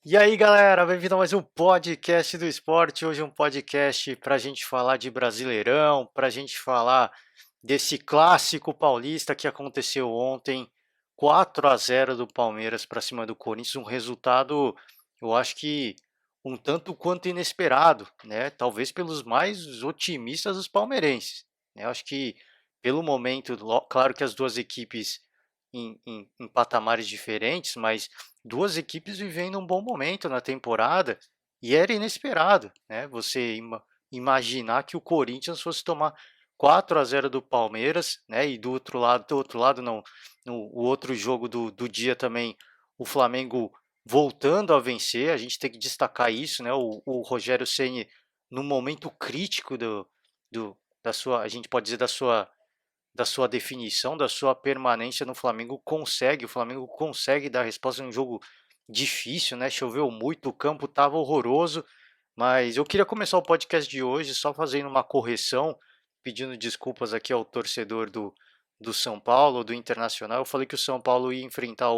E aí, galera, bem-vindo a mais um podcast do esporte. Hoje um podcast para a gente falar de Brasileirão, para a gente falar desse clássico paulista que aconteceu ontem, 4-0 do Palmeiras para cima do Corinthians, um resultado, eu acho que um tanto quanto inesperado, né? Talvez pelos mais otimistas dos palmeirenses, né? Eu acho que pelo momento, claro que as duas equipes em patamares diferentes, mas duas equipes vivendo um bom momento na temporada e era inesperado, né? Você imaginar que o Corinthians fosse tomar 4-0 do Palmeiras, né? E do outro lado não, o outro jogo do dia também, o Flamengo voltando a vencer. A gente tem que destacar isso, né? O Rogério Ceni no momento crítico do da sua, a gente pode dizer da sua definição, da sua permanência no Flamengo, o Flamengo consegue dar resposta em um jogo difícil, né? Choveu muito, o campo estava horroroso, mas eu queria começar o podcast de hoje só fazendo uma correção, pedindo desculpas aqui ao torcedor do São Paulo, do Internacional. Eu falei que o São Paulo ia enfrentar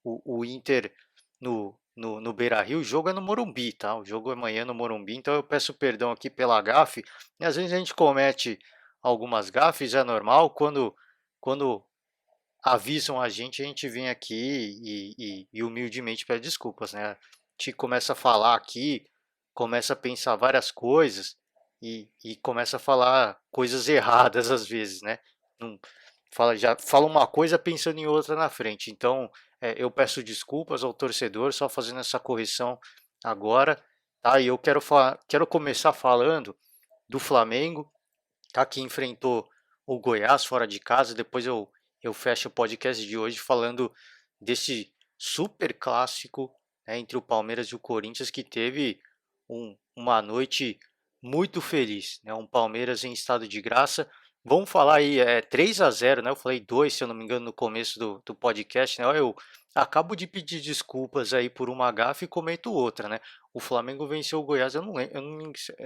o Inter no Beira-Rio. O jogo é no Morumbi, tá? O jogo é amanhã no Morumbi, então eu peço perdão aqui pela gafe. E às vezes a gente comete algumas gafes, é normal. Quando avisam a gente vem aqui e humildemente pede desculpas, né? A gente começa a falar aqui, começa a pensar várias coisas e começa a falar coisas erradas às vezes, né? Não, já fala uma coisa pensando em outra na frente. Então, eu peço desculpas ao torcedor, só fazendo essa correção agora, tá? E eu quero começar falando do Flamengo, tá? Que enfrentou o Goiás fora de casa. Depois eu fecho o podcast de hoje falando desse super clássico, né, entre o Palmeiras e o Corinthians, que teve uma noite muito feliz, né? Um Palmeiras em estado de graça. Vamos falar aí, 3-0, né? Eu falei 2, se eu não me engano, no começo do podcast, né? Eu acabo de pedir desculpas aí por uma gafe e comento outra, né? O Flamengo venceu o Goiás, eu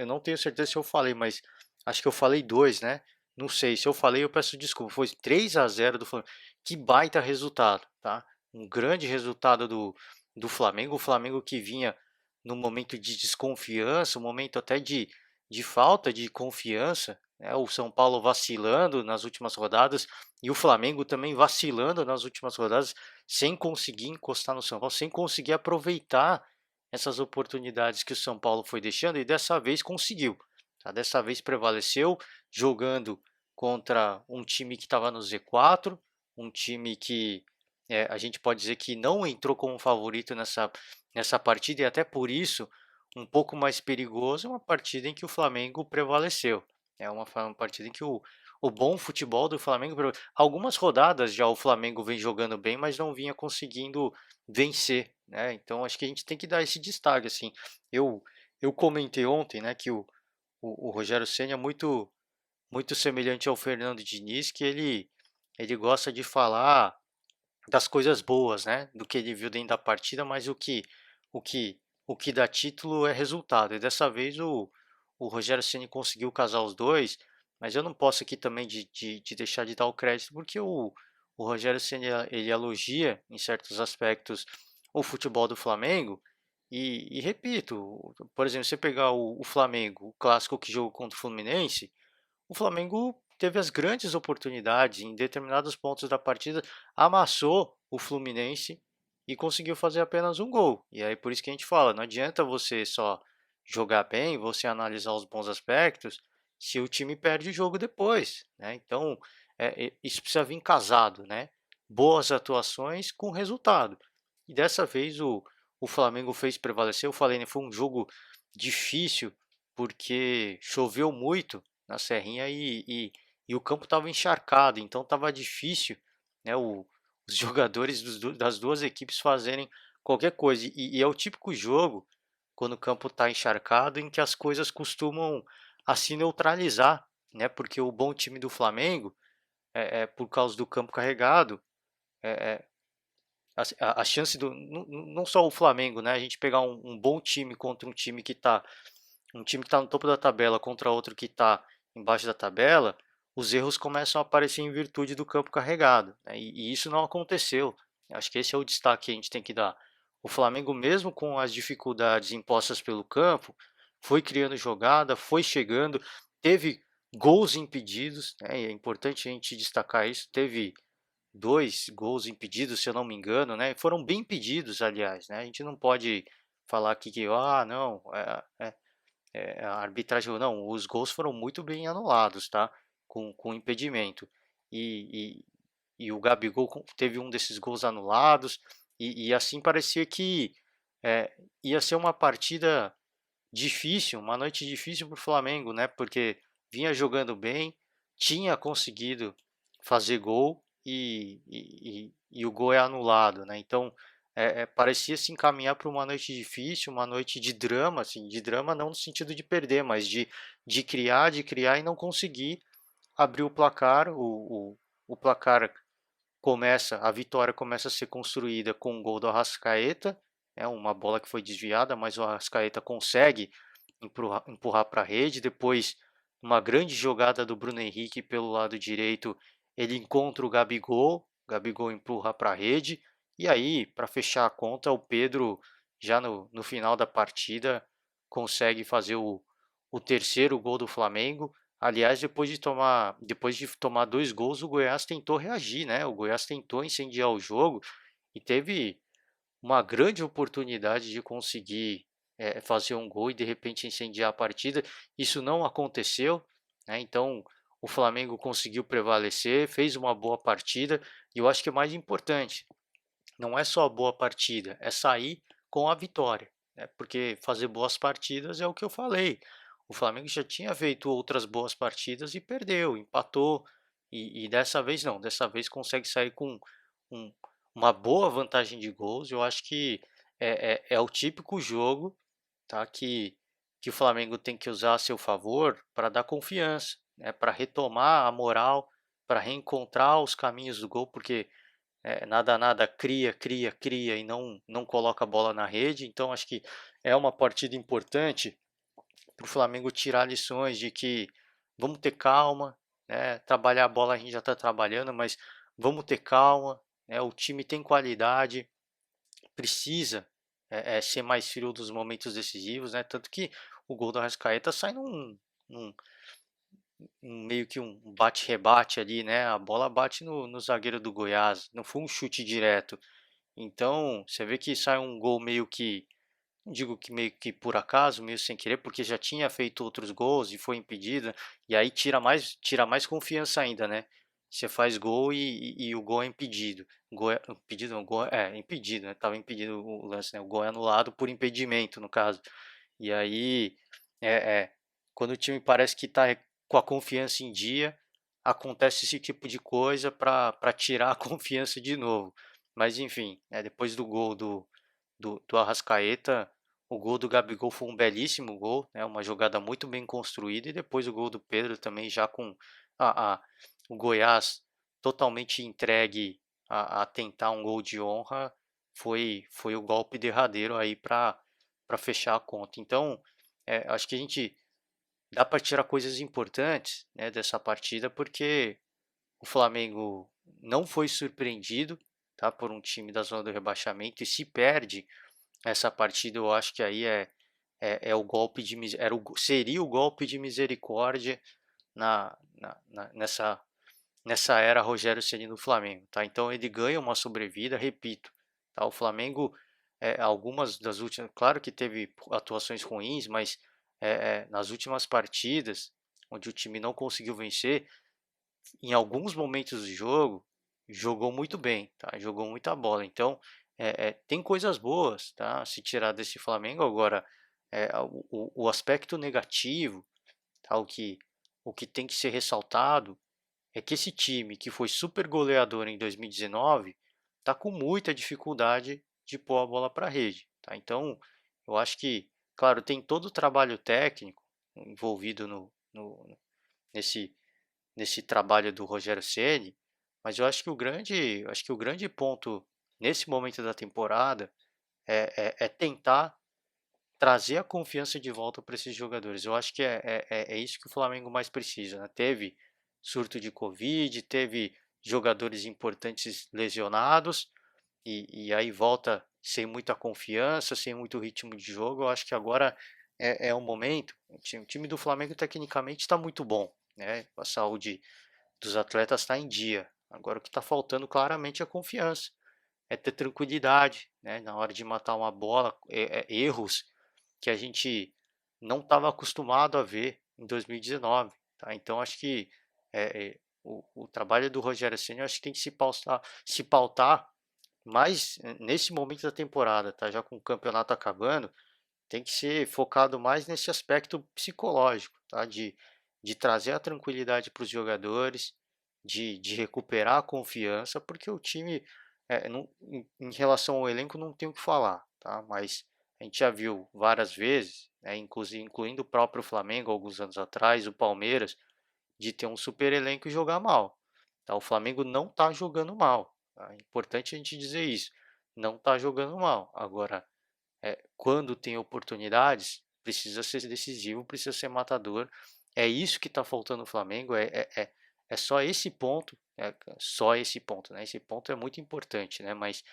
não tenho certeza se eu falei, mas acho que eu falei 2, né? Não sei, se eu falei eu peço desculpa. Foi 3-0 do Flamengo. Que baita resultado, tá? Um grande resultado do Flamengo. O Flamengo que vinha num momento de desconfiança, um momento até de falta de confiança, né? O São Paulo vacilando nas últimas rodadas e o Flamengo também vacilando nas últimas rodadas, sem conseguir encostar no São Paulo, sem conseguir aproveitar essas oportunidades que o São Paulo foi deixando, e dessa vez conseguiu. Tá? Dessa vez prevaleceu, jogando contra um time que estava no Z4, um time que a gente pode dizer que não entrou como favorito nessa partida, e até por isso um pouco mais perigoso. É uma partida em que o Flamengo prevaleceu. É uma partida em que o bom futebol do Flamengo. Algumas rodadas já o Flamengo vem jogando bem, mas não vinha conseguindo vencer, né? Então acho que a gente tem que dar esse destaque. Assim, eu, eu comentei ontem, né, que o Rogério Ceni é muito semelhante ao Fernando Diniz, que ele gosta de falar das coisas boas, né? Do que ele viu dentro da partida, mas o que o que dá título é resultado. E dessa vez o Rogério Ceni conseguiu casar os dois, mas eu não posso aqui também de deixar de dar o crédito, porque o Rogério Ceni ele elogia em certos aspectos o futebol do Flamengo. E repito, por exemplo, você pegar o Flamengo, o clássico que jogou contra o Fluminense, o Flamengo teve as grandes oportunidades em determinados pontos da partida, amassou o Fluminense e conseguiu fazer apenas um gol. E aí por isso que a gente fala, não adianta você só jogar bem, você analisar os bons aspectos, se o time perde o jogo depois, né? Então, isso precisa vir casado, né? Boas atuações com resultado. E dessa vez o Flamengo fez prevalecer. Eu falei, né, foi um jogo difícil porque choveu muito na Serrinha e o campo estava encharcado, então estava difícil, né, os jogadores das duas equipes fazerem qualquer coisa. E é o típico jogo, quando o campo está encharcado, em que as coisas costumam a se neutralizar, né, porque o bom time do Flamengo, por causa do campo carregado, é, a chance não só o Flamengo, né, a gente pegar um bom time contra um time que está no topo da tabela contra outro que está embaixo da tabela, os erros começam a aparecer em virtude do campo carregado, né? E isso não aconteceu. Acho que esse é o destaque que a gente tem que dar. O Flamengo, mesmo com as dificuldades impostas pelo campo, foi criando jogada, foi chegando, teve gols impedidos, né? E é importante a gente destacar isso. Teve 2 gols impedidos, se eu não me engano, né? Foram bem impedidos, aliás, né? A gente não pode falar aqui que, não, a arbitragem, não, os gols foram muito bem anulados, tá? Com impedimento. E, e o Gabigol teve um desses gols anulados, e assim parecia que é, ia ser uma partida difícil, uma noite difícil para o Flamengo, né? Porque vinha jogando bem, tinha conseguido fazer gol e o gol é anulado, né? Então parecia se encaminhar para uma noite difícil, uma noite de drama, assim, de drama não no sentido de perder, mas de criar e não conseguir abrir o placar. O placar a vitória começa a ser construída com um gol do Arrascaeta, uma bola que foi desviada, mas o Arrascaeta consegue empurrar para a rede. Depois, uma grande jogada do Bruno Henrique pelo lado direito, ele encontra o Gabigol empurra para a rede, e aí, para fechar a conta, o Pedro, já no final da partida, consegue fazer o terceiro gol do Flamengo. Aliás, depois de tomar 2 gols, o Goiás tentou reagir, né? O Goiás tentou incendiar o jogo e teve uma grande oportunidade de conseguir fazer um gol e de repente incendiar a partida. Isso não aconteceu, né? Então o Flamengo conseguiu prevalecer, fez uma boa partida e eu acho que é mais importante, não é só a boa partida, é sair com a vitória, né? Porque fazer boas partidas é o que eu falei. O Flamengo já tinha feito outras boas partidas e perdeu, empatou, e dessa vez não, dessa vez consegue sair com um- uma boa vantagem de gols. Eu acho que é o típico jogo, tá? Que o Flamengo tem que usar a seu favor para dar confiança, né? Para retomar a moral, para reencontrar os caminhos do gol, porque nada cria e não coloca a bola na rede. Então acho que é uma partida importante para o Flamengo tirar lições de que vamos ter calma, né? Trabalhar a bola a gente já está trabalhando, mas vamos ter calma, né? O time tem qualidade, precisa ser mais frio dos momentos decisivos, né? Tanto que o gol do Arrascaeta sai num, meio que um bate-rebate ali, né? A bola bate no zagueiro do Goiás, não foi um chute direto. Então, você vê que sai um gol meio que, não digo que meio que por acaso, meio sem querer, porque já tinha feito outros gols e foi impedida, e aí tira mais confiança ainda, né? Você faz gol e o gol é impedido. Impedido, não, gol é impedido, né? Tava impedido o lance, né? O gol é anulado por impedimento, no caso. E aí, é, é, quando o time parece que está com a confiança em dia, acontece esse tipo de coisa para tirar a confiança de novo. Mas enfim, depois do gol do Arrascaeta, o gol do Gabigol foi um belíssimo gol, né, uma jogada muito bem construída, e depois o gol do Pedro também, já com a, o Goiás totalmente entregue a tentar um gol de honra, foi o golpe derradeiro aí para fechar a conta. Então, acho que a gente dá para tirar coisas importantes, né, dessa partida, porque o Flamengo não foi surpreendido, tá, por um time da zona do rebaixamento, e se perde essa partida, eu acho que aí é o golpe seria o golpe de misericórdia nessa era Rogério Ceni no Flamengo, tá? Então ele ganha uma sobrevida, repito, tá? O Flamengo, algumas das últimas, claro que teve atuações ruins, mas nas últimas partidas, onde o time não conseguiu vencer, em alguns momentos do jogo, jogou muito bem, tá? Jogou muita bola. Então, tem coisas boas, tá? Se tirar desse Flamengo agora, o aspecto negativo, tá? O que tem que ser ressaltado é que esse time que foi super goleador em 2019 está com muita dificuldade de pôr a bola para a rede, tá? Então, eu acho que, claro, tem todo o trabalho técnico envolvido nesse nesse trabalho do Rogério Ceni, mas eu acho que o grande ponto nesse momento da temporada é tentar trazer a confiança de volta para esses jogadores. Eu acho que é isso que o Flamengo mais precisa, né? Teve surto de Covid, teve jogadores importantes lesionados, e aí volta sem muita confiança, sem muito ritmo de jogo. Eu acho que agora é o momento. O time do Flamengo tecnicamente está muito bom, né? A saúde dos atletas está em dia. Agora o que está faltando claramente é confiança, é ter tranquilidade, né? Na hora de matar uma bola, erros que a gente não estava acostumado a ver em 2019, tá? Então acho que o trabalho do Rogério Ceni acho que tem que se pautar mais nesse momento da temporada, tá? Já com o campeonato acabando, tem que ser focado mais nesse aspecto psicológico, tá? De trazer a tranquilidade para os jogadores, de recuperar a confiança, porque o time, em relação ao elenco, não tem o que falar, tá? Mas a gente já viu várias vezes, né, incluindo o próprio Flamengo alguns anos atrás, o Palmeiras, de ter um super elenco e jogar mal. Tá? O Flamengo não está jogando mal. Tá? É importante a gente dizer isso. Não está jogando mal. Agora, quando tem oportunidades, precisa ser decisivo, precisa ser matador. É isso que está faltando no Flamengo. É só esse ponto. É só esse ponto, né? Esse ponto é muito importante, né? Mas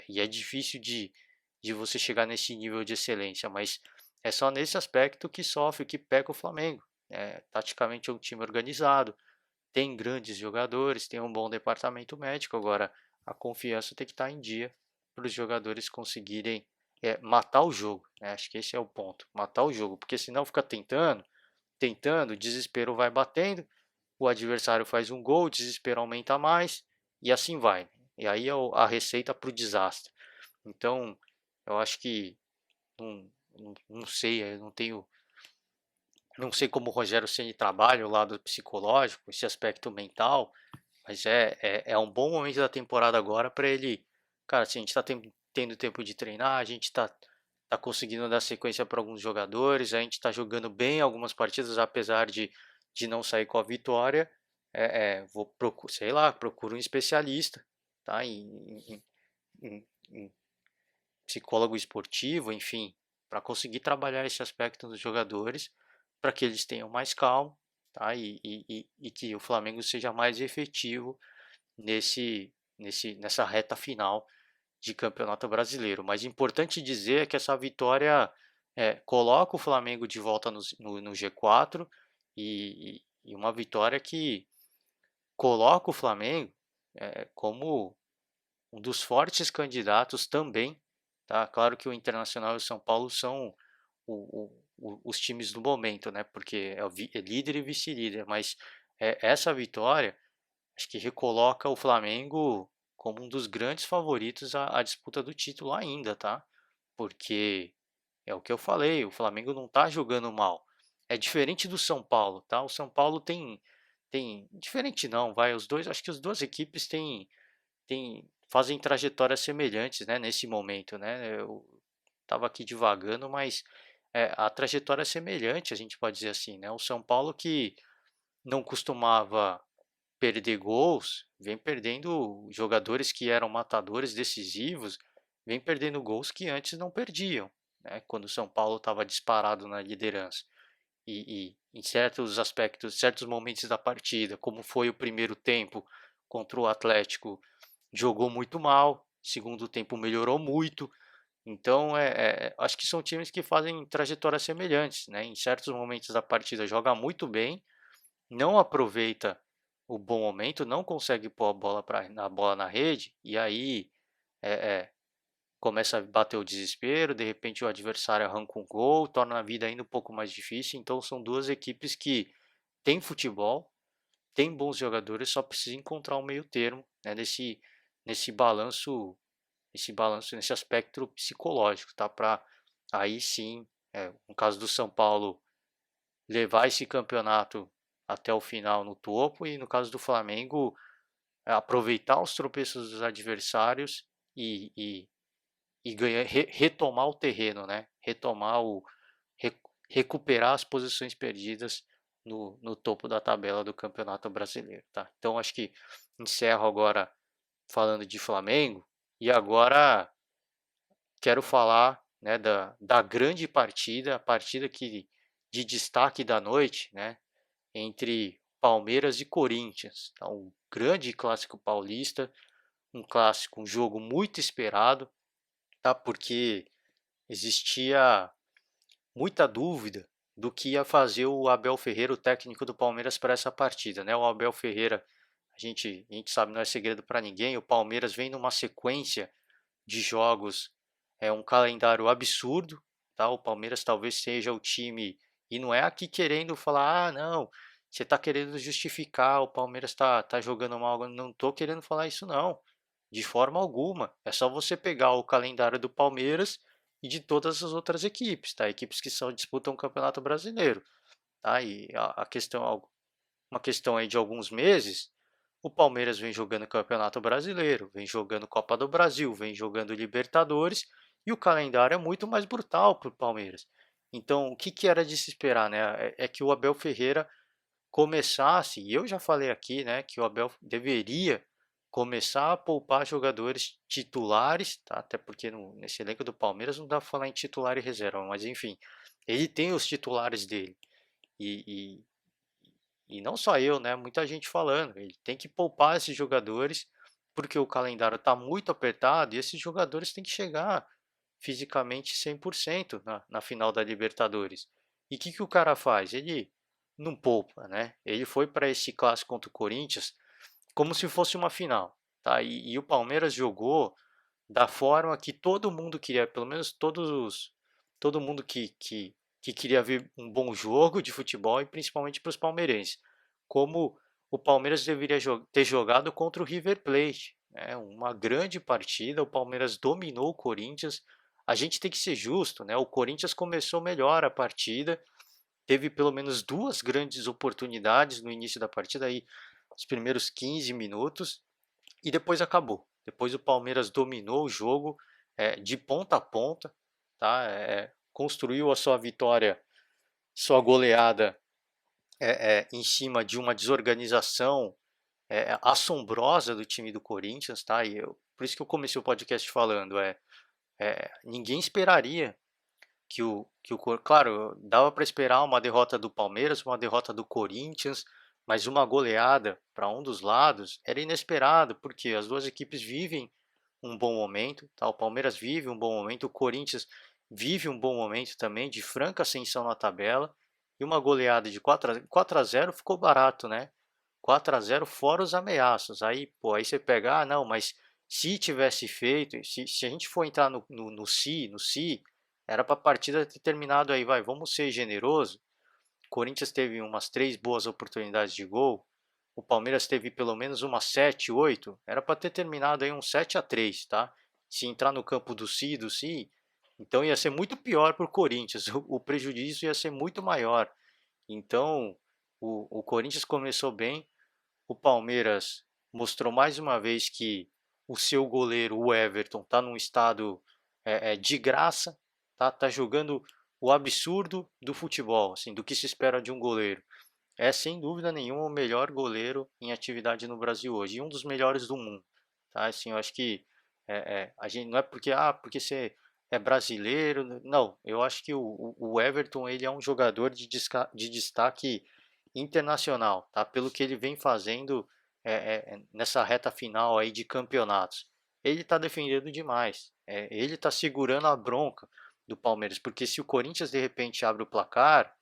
e é difícil de você chegar nesse nível de excelência, mas é só nesse aspecto que sofre, que peca o Flamengo. Taticamente é um time organizado, tem grandes jogadores, tem um bom departamento médico. Agora, a confiança tem que estar em dia para os jogadores conseguirem matar o jogo, né? Acho que esse é o ponto, matar o jogo, porque senão fica tentando, o desespero vai batendo, o adversário faz um gol, o desespero aumenta mais e assim vai. E aí é a receita para o desastre. Então, eu acho que não sei, eu não sei como o Rogério Ceni trabalha o lado psicológico, esse aspecto mental, mas é um bom momento da temporada agora para ele. Cara, se a gente está tendo tempo de treinar, a gente tá conseguindo dar sequência para alguns jogadores, a gente está jogando bem algumas partidas, apesar de não sair com a vitória. Vou procurar, sei lá, procuro um especialista, tá? Em psicólogo esportivo, enfim, para conseguir trabalhar esse aspecto dos jogadores, para que eles tenham mais calma, tá? E que o Flamengo seja mais efetivo nessa reta final de Campeonato Brasileiro. Mas importante dizer é que essa vitória coloca o Flamengo de volta no G4 e uma vitória que coloca o Flamengo como um dos fortes candidatos também, tá? Claro que o Internacional e o São Paulo são os times do momento, né? Porque é líder e vice-líder, mas essa vitória acho que recoloca o Flamengo como um dos grandes favoritos à disputa do título ainda, tá? Porque é o que eu falei, o Flamengo não tá jogando mal. É diferente do São Paulo, tá? O São Paulo tem diferente não, vai, os dois, acho que as duas equipes fazem trajetórias semelhantes, né, nesse momento, né? Eu estava aqui divagando, mas a trajetória é semelhante, a gente pode dizer assim, né? O São Paulo que não costumava perder gols, vem perdendo jogadores que eram matadores decisivos, vem perdendo gols que antes não perdiam, né? Quando o São Paulo estava disparado na liderança. E em certos aspectos, certos momentos da partida, como foi o primeiro tempo contra o Atlético, jogou muito mal, segundo tempo melhorou muito. Então, acho que são times que fazem trajetórias semelhantes, né? Em certos momentos da partida joga muito bem, não aproveita o bom momento, não consegue pôr a bola na rede, e aí é, é, começa a bater o desespero, de repente o adversário arranca um gol, torna a vida ainda um pouco mais difícil. Então são duas equipes que têm futebol, têm bons jogadores, só precisa encontrar um meio termo, né, nesse balanço, nesse aspecto psicológico, tá? Para aí sim, no caso do São Paulo, levar esse campeonato até o final no topo, e no caso do Flamengo, aproveitar os tropeços dos adversários e ganhar, retomar o terreno, né? Re- recuperar as posições perdidas no topo da tabela do Campeonato Brasileiro, tá? Então acho que encerro agora falando de Flamengo e agora quero falar, né, da grande partida, a partida de destaque da noite, né, entre Palmeiras e Corinthians. Então, um grande clássico paulista, um jogo muito esperado, tá? Porque existia muita dúvida do que ia fazer o Abel Ferreira, o técnico do Palmeiras, para essa partida, né? O Abel Ferreira, a gente sabe, não é segredo para ninguém, o Palmeiras vem numa sequência de jogos, é um calendário absurdo, tá? O Palmeiras talvez seja o time, e não é aqui querendo falar, ah, não, você está querendo justificar, o Palmeiras está jogando mal, não estou querendo falar isso não, de forma alguma. É só você pegar o calendário do Palmeiras e de todas as outras equipes, tá? Equipes que só disputam o Campeonato Brasileiro, tá? E a questão, uma questão aí de alguns meses, o Palmeiras vem jogando Campeonato Brasileiro, vem jogando Copa do Brasil, vem jogando Libertadores e o calendário é muito mais brutal para o Palmeiras. Então, o que, que era de se esperar, né? É que o Abel Ferreira começasse, e eu já falei aqui, né, que o Abel deveria começar a poupar jogadores titulares, tá? Até porque nesse elenco do Palmeiras não dá para falar em titular e reserva, mas enfim, ele tem os titulares dele. E, e não só eu, né? Muita gente falando. Ele tem que poupar esses jogadores porque o calendário está muito apertado e esses jogadores têm que chegar fisicamente 100% na final da Libertadores. E o que o cara faz? Ele não poupa, né? Ele foi para esse clássico contra o Corinthians como se fosse uma final, tá? E o Palmeiras jogou da forma que todo mundo queria, pelo menos todo mundo que queria ver um bom jogo de futebol e principalmente para os palmeirenses, como o Palmeiras deveria ter jogado contra o River Plate, né? Uma grande partida, o Palmeiras dominou o Corinthians. A gente tem que ser justo, né? O Corinthians começou melhor a partida, teve pelo menos duas grandes oportunidades no início da partida, aí os primeiros 15 minutos, e depois acabou. Depois o Palmeiras dominou o jogo de ponta a ponta, tá? Construiu a sua vitória, sua goleada em cima de uma desorganização assombrosa do time do Corinthians, tá? Por isso que eu comecei o podcast falando, ninguém esperaria claro, dava para esperar uma derrota do Palmeiras, uma derrota do Corinthians, mas uma goleada para um dos lados era inesperado, porque as duas equipes vivem um bom momento, tá? O Palmeiras vive um bom momento, o Corinthians vive um bom momento também, de franca ascensão na tabela, e uma goleada de 4 a 0 ficou barato, né? 4 a 0 fora os ameaços. Aí, pô, aí você pega, ah, não, mas se tivesse feito, se a gente for entrar no si, era para a partida ter terminado aí, vai, vamos ser generoso. O Corinthians teve umas 3 boas oportunidades de gol, o Palmeiras teve pelo menos umas 7, 8, era para ter terminado aí um 7 a 3, tá? Se entrar no campo do si, então ia ser muito pior para o Corinthians, o prejuízo ia ser muito maior. Então, o Corinthians começou bem, o Palmeiras mostrou mais uma vez que o seu goleiro, o Everton, está num estado de graça, tá jogando o absurdo do futebol, assim, do que se espera de um goleiro. É sem dúvida nenhuma o melhor goleiro em atividade no Brasil hoje e um dos melhores do mundo, tá? Assim, eu acho que a gente não é porque você é brasileiro, não. Eu acho que o Everton ele é um jogador de destaque internacional, tá? Pelo que ele vem fazendo nessa reta final aí de campeonatos. Ele está defendendo demais. Ele está segurando a bronca do Palmeiras, porque se o Corinthians de repente abre o placar,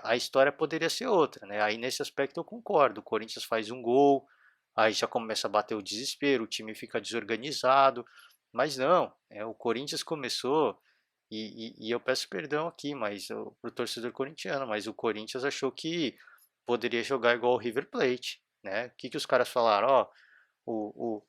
a história poderia ser outra, né? Aí nesse aspecto eu concordo. O Corinthians faz um gol, aí já começa a bater o desespero, o time fica desorganizado. Mas não, o Corinthians começou, e eu peço perdão aqui, mas pro torcedor corintiano, mas o Corinthians achou que poderia jogar igual o River Plate, né? O que que os caras falaram? Ó, o,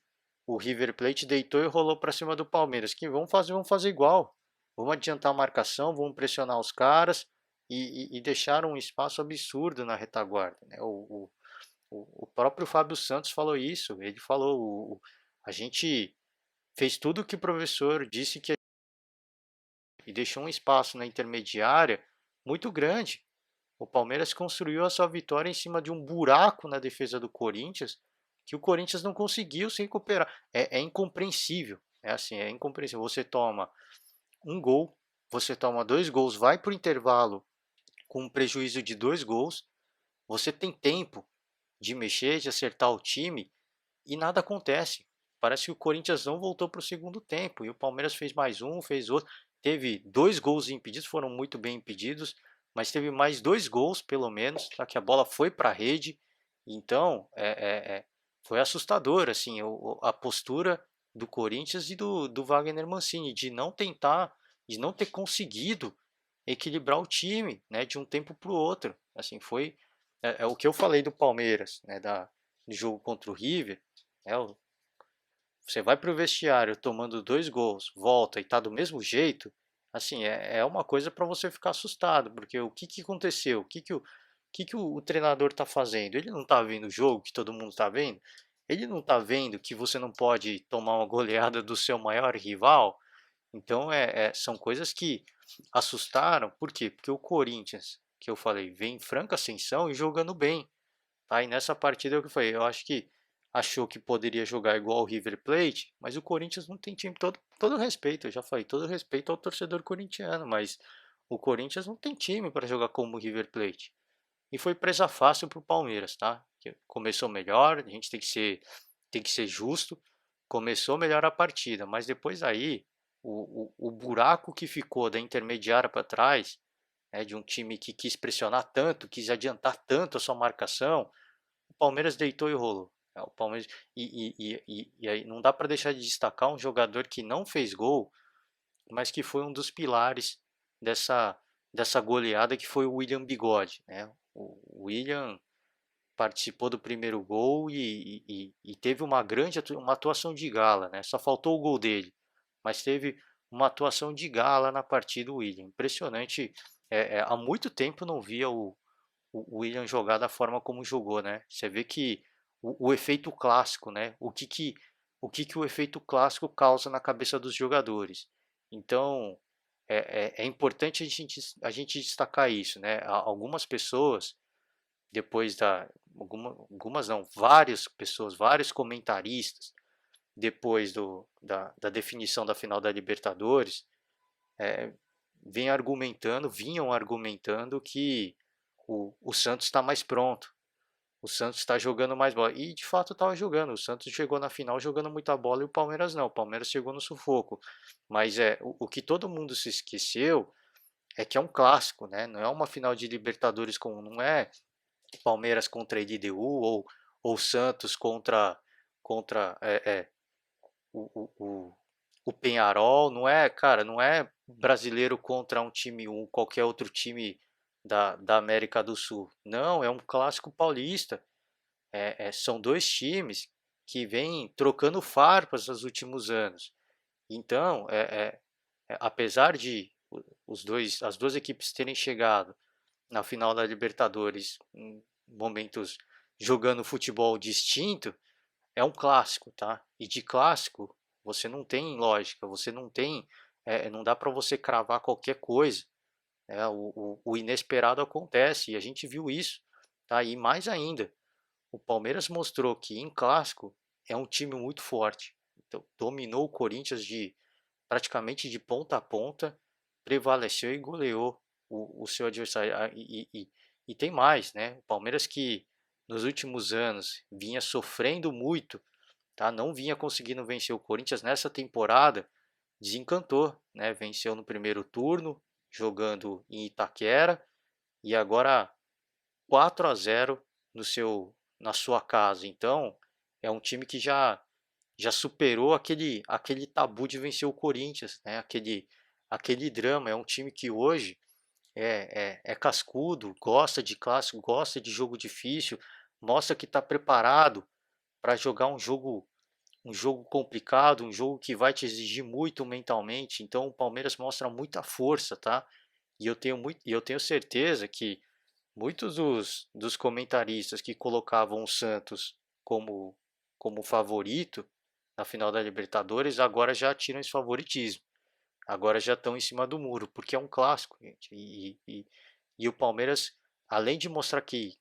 o River Plate deitou e rolou para cima do Palmeiras. Que vamos fazer igual. Vamos adiantar a marcação, vamos pressionar os caras e deixar um espaço absurdo na retaguarda, né? O próprio Fábio Santos falou isso. Ele falou: a gente fez tudo o que o professor disse que e deixou um espaço na intermediária muito grande. O Palmeiras construiu a sua vitória em cima de um buraco na defesa do Corinthians que o Corinthians não conseguiu se recuperar. É incompreensível. É assim, é incompreensível. Você toma um gol, você toma 2 gols, vai para o intervalo com um prejuízo de 2 gols, você tem tempo de mexer, de acertar o time e nada acontece. parece que o Corinthians não voltou para o segundo tempo, e o Palmeiras fez mais um, fez outro, teve 2 gols impedidos, foram muito bem impedidos, mas teve mais 2 gols pelo menos, tá, que a bola foi para a rede, então foi assustador assim, a postura do Corinthians e do Wagner Mancini, de não tentar, de não ter conseguido equilibrar o time, né, de um tempo para o outro. Assim, é o que eu falei do Palmeiras, né, do jogo contra o River. Né, você vai para o vestiário tomando 2 gols, volta e tá do mesmo jeito. Assim, é uma coisa para você ficar assustado, porque o que aconteceu? O treinador está fazendo? Ele não está vendo o jogo que todo mundo está vendo? Ele não está vendo que você não pode tomar uma goleada do seu maior rival? Então, são coisas que assustaram. Por quê? Porque o Corinthians, que eu falei, vem em franca ascensão e jogando bem. Tá? E nessa partida é o que eu falei, eu acho que achou que poderia jogar igual o River Plate, mas o Corinthians não tem time, todo respeito, eu já falei, todo respeito ao torcedor corintiano, mas o Corinthians não tem time para jogar como o River Plate. E foi presa fácil para o Palmeiras, tá? Que começou melhor, a gente tem que ser justo, começou melhor a partida, mas depois aí o buraco que ficou da intermediária para trás, né, de um time que quis pressionar tanto, quis adiantar tanto a sua marcação, o Palmeiras deitou e rolou. O Palmeiras, e aí não dá para deixar de destacar um jogador que não fez gol, mas que foi um dos pilares dessa, dessa goleada, que foi o William Bigode. Né? O William participou do primeiro gol e teve uma atuação de gala. Né? Só faltou o gol dele, mas teve uma atuação de gala na partida, o William. Impressionante. Há muito tempo não via o William jogar da forma como jogou, né? Você vê que o efeito clássico, né? O que o efeito clássico causa na cabeça dos jogadores. Então, é importante a gente destacar isso, né? Algumas pessoas, depois algumas não, várias pessoas, vários comentaristas, depois da definição da final da Libertadores, é, vinham argumentando que o Santos está mais pronto, o Santos está jogando mais bola. E de fato estava jogando. O Santos chegou na final jogando muita bola e o Palmeiras não. O Palmeiras chegou no sufoco. Mas o que todo mundo se esqueceu é que é um clássico, né? Não é uma final de Libertadores comum, não é Palmeiras contra a LDU ou Santos contra o Penharol, não é, cara, não é brasileiro contra um time, qualquer outro time da América do Sul. Não, é um clássico paulista. São dois times que vêm trocando farpas nos últimos anos. Então, apesar de as duas equipes terem chegado na final da Libertadores em momentos jogando futebol distinto, é um clássico, tá? E de clássico você não tem lógica, você não tem, não dá para você cravar qualquer coisa. Né? O inesperado acontece e a gente viu isso, tá? E mais ainda, o Palmeiras mostrou que em clássico é um time muito forte. Então, dominou o Corinthians de praticamente de ponta a ponta, prevaleceu e goleou o seu adversário. E tem mais, né? O Palmeiras que nos últimos anos vinha sofrendo muito, tá? Não vinha conseguindo vencer o Corinthians nessa temporada, desencantou, né? Venceu no primeiro turno, jogando em Itaquera, e agora 4-0 no na sua casa. Então, é um time que já superou aquele tabu de vencer o Corinthians, né? Aquele drama. É um time que hoje é cascudo, gosta de clássico, gosta de jogo difícil, mostra que está preparado para jogar um jogo complicado, um jogo que vai te exigir muito mentalmente. Então o Palmeiras mostra muita força, tá? E eu tenho certeza que muitos dos comentaristas que colocavam o Santos como, como favorito na final da Libertadores agora já tiram esse favoritismo. Agora já estão em cima do muro, porque é um clássico, gente. E o Palmeiras, além de mostrar que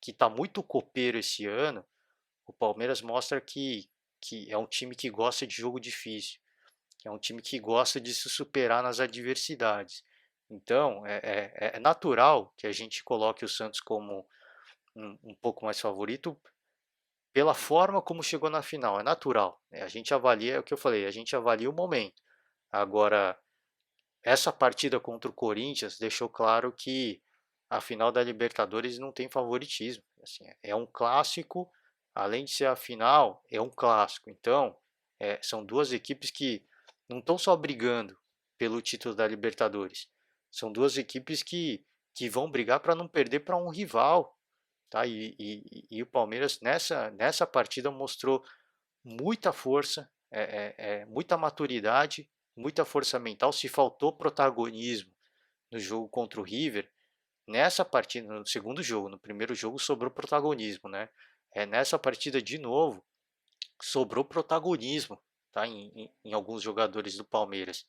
está muito copeiro esse ano, o Palmeiras mostra que é um time que gosta de jogo difícil, é um time que gosta de se superar nas adversidades. Então, é natural que a gente coloque o Santos como um pouco mais favorito pela forma como chegou na final, é natural, né? A gente avalia, é o que eu falei, a gente avalia o momento. Agora, essa partida contra o Corinthians deixou claro que a final da Libertadores não tem favoritismo. Assim, é um clássico, além de ser a final, é um clássico. Então, são duas equipes que não estão só brigando pelo título da Libertadores. São duas equipes que vão brigar para não perder para um rival. Tá? E o Palmeiras nessa partida mostrou muita força, muita maturidade, muita força mental. Se faltou protagonismo no jogo contra o River, nessa partida, no segundo jogo, no primeiro jogo sobrou protagonismo, né? Nessa partida de novo sobrou protagonismo, tá? Em alguns jogadores do Palmeiras.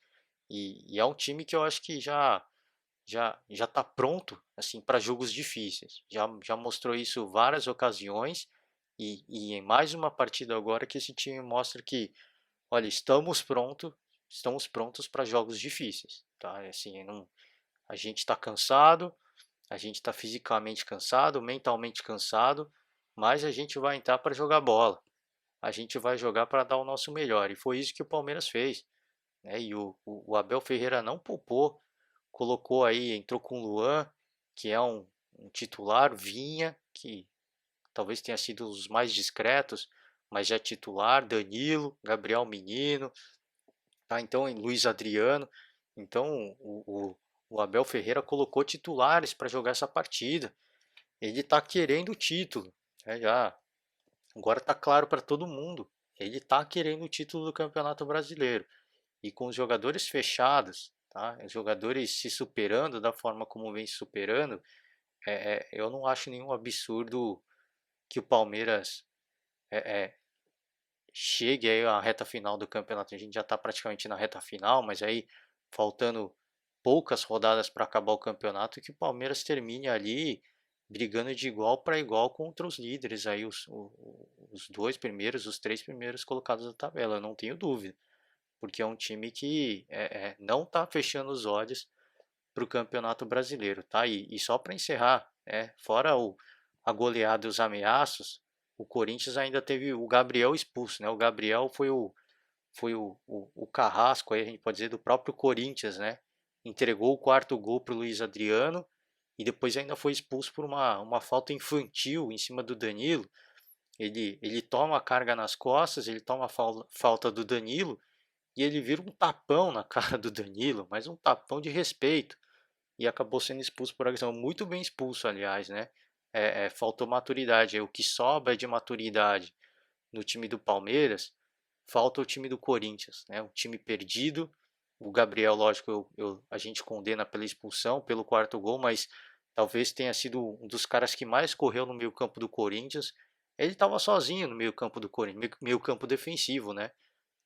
E é um time que eu acho que já está pronto assim para jogos difíceis. Já mostrou isso várias ocasiões e em mais uma partida agora que esse time mostra que, olha, estamos prontos para jogos difíceis, tá? Assim, não, a gente está cansado, a gente está fisicamente cansado, mentalmente cansado, mas a gente vai entrar para jogar bola. A gente vai jogar para dar o nosso melhor. E foi isso que o Palmeiras fez, né? E o Abel Ferreira não poupou, colocou aí, entrou com o Luan, que é um titular, Vinha, que talvez tenha sido os mais discretos, mas já é titular, Danilo, Gabriel Menino, tá? Então, Luiz Adriano. Então, o Abel Ferreira colocou titulares para jogar essa partida. Ele está querendo o título, né? Já agora está claro para todo mundo. Ele está querendo o título do Campeonato Brasileiro e com os jogadores fechados, tá? Os jogadores se superando da forma como vem se superando, eu não acho nenhum absurdo que o Palmeiras é, é, chegue aí à reta final do campeonato. A gente já está praticamente na reta final, mas aí faltando poucas rodadas para acabar o campeonato, que o Palmeiras termine ali brigando de igual para igual contra os líderes aí, os dois primeiros, os três primeiros colocados da tabela, eu não tenho dúvida, porque é um time que não está fechando os olhos para o Campeonato Brasileiro, tá? E só para encerrar, fora a goleada e os ameaços, o Corinthians ainda teve o Gabriel expulso, né? O Gabriel foi o carrasco, aí a gente pode dizer, do próprio Corinthians, né? Entregou o quarto gol para o Luiz Adriano e depois ainda foi expulso por uma falta infantil em cima do Danilo. Ele toma a carga nas costas, ele toma a falta do Danilo e ele vira um tapão na cara do Danilo, mas um tapão de respeito. E acabou sendo expulso por agressão. Muito bem expulso, aliás, né? Faltou maturidade. O que sobra de maturidade no time do Palmeiras, falta o time do Corinthians, né? Um time perdido. O Gabriel, lógico, a gente condena pela expulsão, pelo quarto gol, mas talvez tenha sido um dos caras que mais correu no meio campo do Corinthians. Ele estava sozinho no meio campo do Corinthians, meio campo defensivo, né?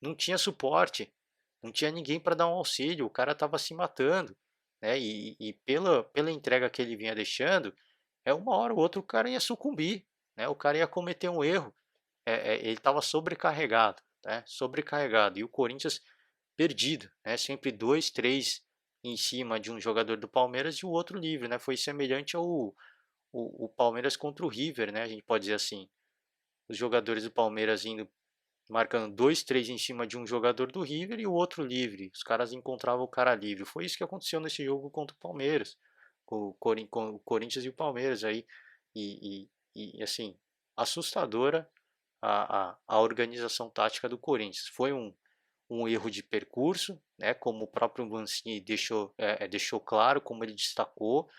Não tinha suporte, não tinha ninguém para dar um auxílio, o cara estava se matando, né? E pela entrega que ele vinha deixando, uma hora ou outra o cara ia sucumbir, né? O cara ia cometer um erro, ele estava sobrecarregado, né? Sobrecarregado, e o Corinthians perdido, né? Sempre dois, três em cima de um jogador do Palmeiras e o outro livre, né? Foi semelhante o Palmeiras contra o River, né? A gente pode dizer assim, os jogadores do Palmeiras indo marcando dois, três em cima de um jogador do River e o outro livre. Os caras encontravam o cara livre. Foi isso que aconteceu nesse jogo contra o Palmeiras, com o Corinthians e o Palmeiras aí. Assim, assustadora a organização tática do Corinthians. Foi um erro de percurso, né, como o próprio Mancini deixou claro, como ele destacou,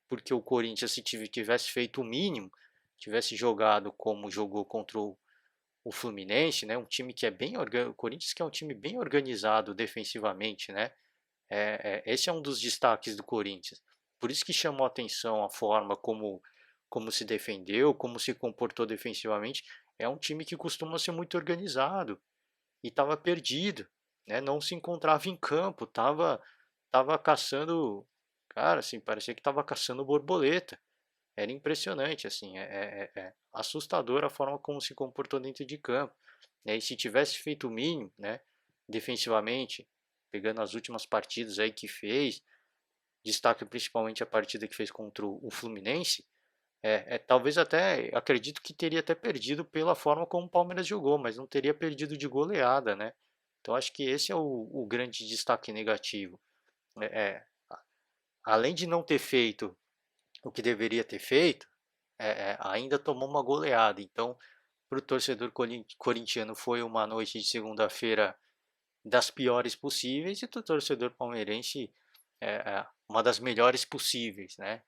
porque o Corinthians, se tivesse feito o mínimo, tivesse jogado como jogou contra o Fluminense, né? Um time que é bem o Corinthians que é um time bem organizado defensivamente, né? Esse é um dos destaques do Corinthians. Por isso que chamou a atenção a forma como se defendeu, como se comportou defensivamente. É um time que costuma ser muito organizado e estava perdido, né? Não se encontrava em campo, tava caçando, cara, assim, parecia que estava caçando borboleta. Era impressionante, assim, é assustador a forma como se comportou dentro de campo, né? E se tivesse feito o mínimo, né, defensivamente, pegando as últimas partidas aí que fez, destaque principalmente a partida que fez contra o Fluminense, Talvez até, acredito que teria até perdido pela forma como o Palmeiras jogou, mas não teria perdido de goleada, né? Então acho que esse é o grande destaque negativo. É, é, além de não ter feito o que deveria ter feito, ainda tomou uma goleada. Então, para o torcedor corintiano foi uma noite de segunda-feira das piores possíveis, e para o torcedor palmeirense uma das melhores possíveis, né?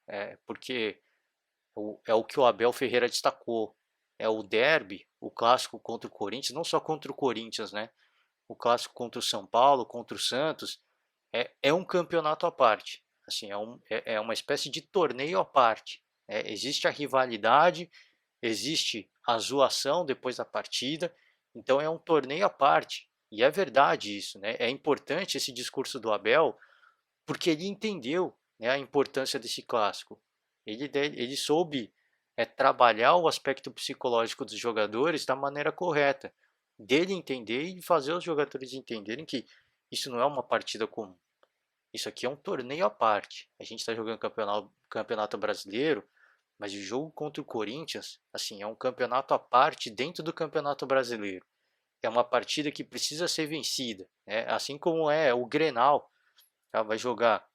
Porque é o que o Abel Ferreira destacou. É o derby, o clássico contra o Corinthians, não só contra o Corinthians, né? O clássico contra o São Paulo, contra o Santos, é um campeonato à parte. Assim, é uma espécie de torneio à parte. Existe a rivalidade, existe a zoação depois da partida, então é um torneio à parte. E é verdade isso, né? É importante esse discurso do Abel, porque ele entendeu, né, a importância desse clássico. Ele soube trabalhar o aspecto psicológico dos jogadores da maneira correta, dele entender e fazer os jogadores entenderem que isso não é uma partida comum. Isso aqui é um torneio à parte. A gente está jogando campeonato brasileiro, mas o jogo contra o Corinthians, assim, é um campeonato à parte dentro do campeonato brasileiro. É uma partida que precisa ser vencida, né? Assim como é o Grenal, tá? Vai jogar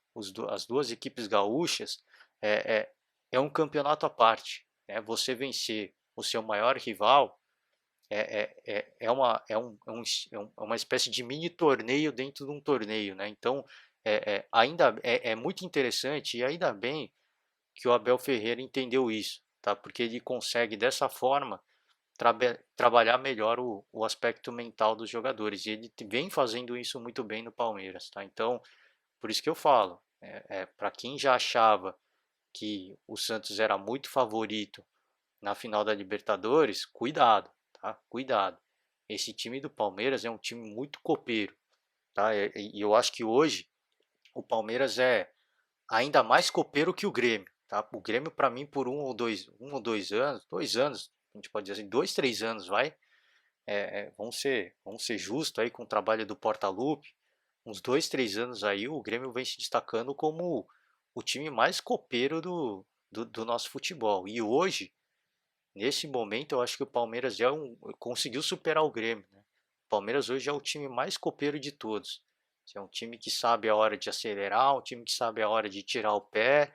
as duas equipes gaúchas, é, é, é um campeonato à parte, né? Você vencer o seu maior rival é uma espécie de mini torneio dentro de um torneio, né? Então, ainda é muito interessante, e ainda bem que o Abel Ferreira entendeu isso, tá? Porque ele consegue dessa forma trabalhar melhor o aspecto mental dos jogadores, e ele vem fazendo isso muito bem no Palmeiras, tá? Então, por isso que eu falo, para quem já achava que o Santos era muito favorito na final da Libertadores, cuidado, tá? Cuidado. Esse time do Palmeiras é um time muito copeiro, tá? E eu acho que hoje o Palmeiras é ainda mais copeiro que o Grêmio, tá? O Grêmio para mim por um ou dois anos, a gente pode dizer assim, 2, 3 anos, vai. Vamos ser justos aí com o trabalho do Portaluppi, uns 2, 3 anos aí o Grêmio vem se destacando como o time mais copeiro do nosso futebol. E hoje, nesse momento, eu acho que o Palmeiras conseguiu superar o Grêmio, né? O Palmeiras hoje é o time mais copeiro de todos. É um time que sabe a hora de acelerar, um time que sabe a hora de tirar o pé,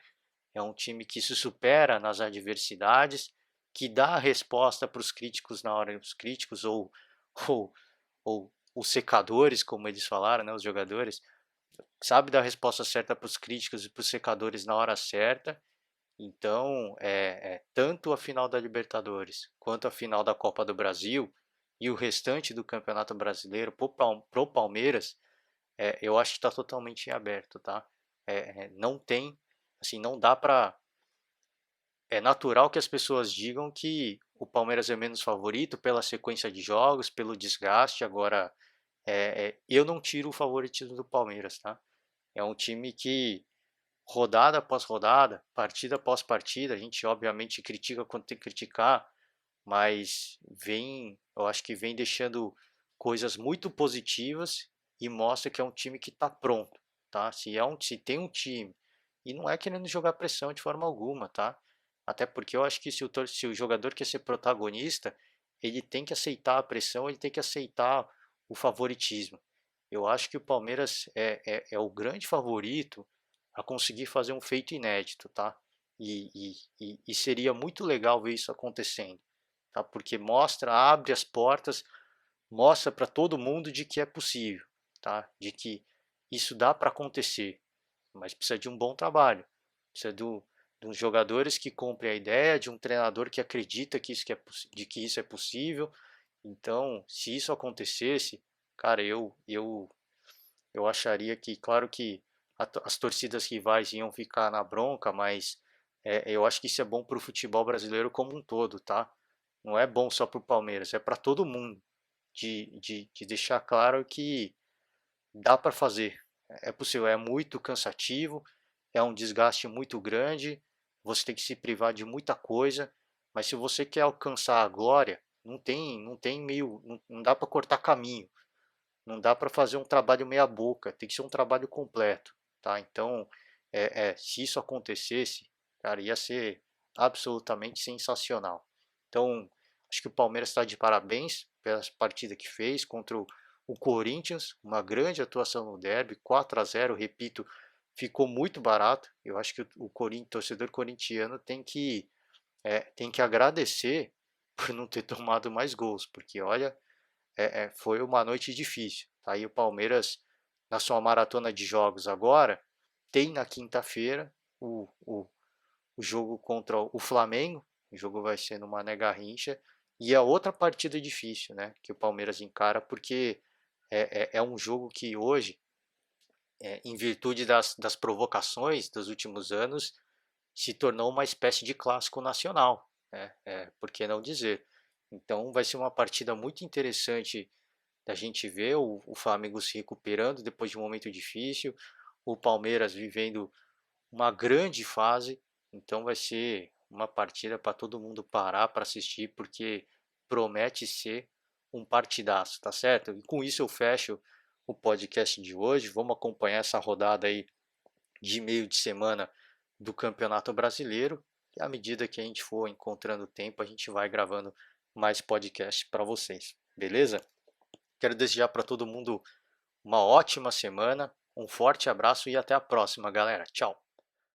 é um time que se supera nas adversidades, que dá a resposta para os críticos na hora dos críticos, ou, ou os secadores, como eles falaram, né, os jogadores, sabe dar a resposta certa para os críticos e para os secadores na hora certa. Então, tanto a final da Libertadores quanto a final da Copa do Brasil e o restante do Campeonato Brasileiro pro Palmeiras, eu acho que está totalmente em aberto, tá? Não tem, assim, não dá para. É natural que as pessoas digam que o Palmeiras é menos favorito pela sequência de jogos, pelo desgaste. Agora, eu não tiro o favoritismo do Palmeiras, tá? É um time que rodada após rodada, partida após partida, a gente obviamente critica quando tem que criticar, mas eu acho que vem deixando coisas muito positivas e mostra que é um time que está pronto, tá? Se tem um time, e não é querendo jogar pressão de forma alguma, tá? Até porque eu acho que se o jogador quer ser protagonista, ele tem que aceitar a pressão, ele tem que aceitar o favoritismo. Eu acho que o Palmeiras é o grande favorito a conseguir fazer um feito inédito, tá? E seria muito legal ver isso acontecendo, tá? Porque abre as portas, mostra para todo mundo de que é possível, tá? De que isso dá para acontecer, mas precisa de um bom trabalho, precisa de uns jogadores que comprem a ideia, de um treinador que acredita de que isso é possível. Então, se isso acontecesse, cara, eu acharia que, claro que as torcidas rivais iam ficar na bronca, mas eu acho que isso é bom para o futebol brasileiro como um todo, tá? Não é bom só para o Palmeiras, é para todo mundo. De deixar claro que dá para fazer, é possível, é muito cansativo, é um desgaste muito grande, você tem que se privar de muita coisa, mas se você quer alcançar a glória, não tem meio, não dá para cortar caminho, não dá para fazer um trabalho meia boca, tem que ser um trabalho completo, tá? Então, se isso acontecesse, cara, ia ser absolutamente sensacional. Então, acho que o Palmeiras está de parabéns pela partida que fez contra o Corinthians, uma grande atuação no derby, 4-0, repito, ficou muito barato. Eu acho que o torcedor corintiano tem que agradecer por não ter tomado mais gols, porque olha, foi uma noite difícil. Tá aí o Palmeiras na sua maratona de jogos agora, tem na quinta-feira o jogo contra o Flamengo, o jogo vai ser no Mané Garrincha, e é outra partida difícil, né, que o Palmeiras encara, porque é um jogo que hoje, em virtude das provocações dos últimos anos, se tornou uma espécie de clássico nacional, né? Por que não dizer? Então vai ser uma partida muito interessante da gente ver o Flamengo se recuperando depois de um momento difícil, o Palmeiras vivendo uma grande fase, então vai ser uma partida para todo mundo parar para assistir, porque promete ser um partidaço, tá certo? E com isso eu fecho o podcast de hoje. Vamos acompanhar essa rodada aí de meio de semana do Campeonato Brasileiro. E à medida que a gente for encontrando tempo, a gente vai gravando mais podcasts para vocês, beleza? Quero desejar para todo mundo uma ótima semana, um forte abraço e até a próxima, galera. Tchau!